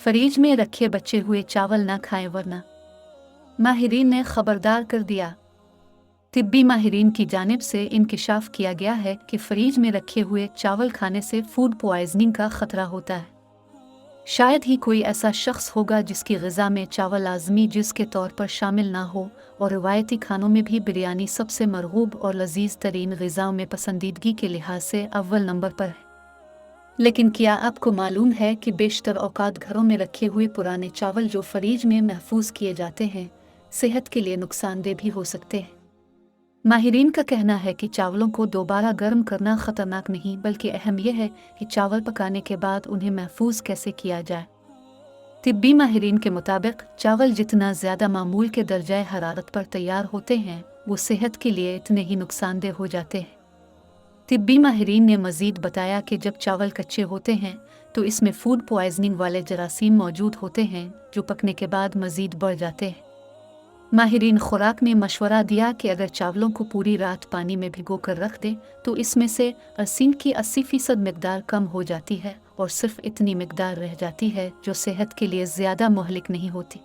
Fridge में रखे बचे हुए चावल न खाएं वरना माहिरीन ने खबरदार कर दिया। तिब्बी माहिरीन की जानिब से इंकिशाफ किया गया है कि फ्रिज में रखे हुए चावल खाने से फूड पॉइजनिंग का खतरा होता है। शायद ही कोई ऐसा शख्स होगा जिसकी ग़िज़ा में चावल लाज़मी जुज़ के तौर पर शामिल ना हो, और रिवायती खानों में भी बिरयानी सबसे मरगूब और लजीज़ तरीन ग़िज़ाओं में पसंदीदगी के लिहाज से अव्वल नंबर पर है। लेकिन क्या आपको मालूम है कि बेशतर औकात घरों में रखे हुए पुराने चावल जो फ्रिज में महफूज किए जाते हैं, सेहत के लिए नुकसानदेह भी हो सकते हैं। माहिरीन का कहना है कि चावलों को दोबारा गर्म करना ख़तरनाक नहीं, बल्कि अहम यह है कि चावल पकाने के बाद उन्हें महफूज कैसे किया जाए। तिब्बी माहिरीन के मुताबिक चावल जितना ज़्यादा मामूल के दर्जाए हरारत पर तैयार होते हैं, वो सेहत के लिए इतने ही नुकसानदेह हो जाते हैं। तिब्बी माहिरीन ने मज़ीद बताया कि जब चावल कच्चे होते हैं तो इसमें फूड पॉइजनिंग वाले जरासीम मौजूद होते हैं, जो पकने के बाद मज़ीद बढ़ जाते हैं। माहिरीन खुराक ने मशवरा दिया कि अगर चावलों को पूरी रात पानी में भिगो कर रख दें तो इसमें से अरसीन की 80% मिकदार कम हो जाती है और सिर्फ इतनी मिकदार रह जाती है जो सेहत के लिए ज़्यादा मुहलिक नहीं होती।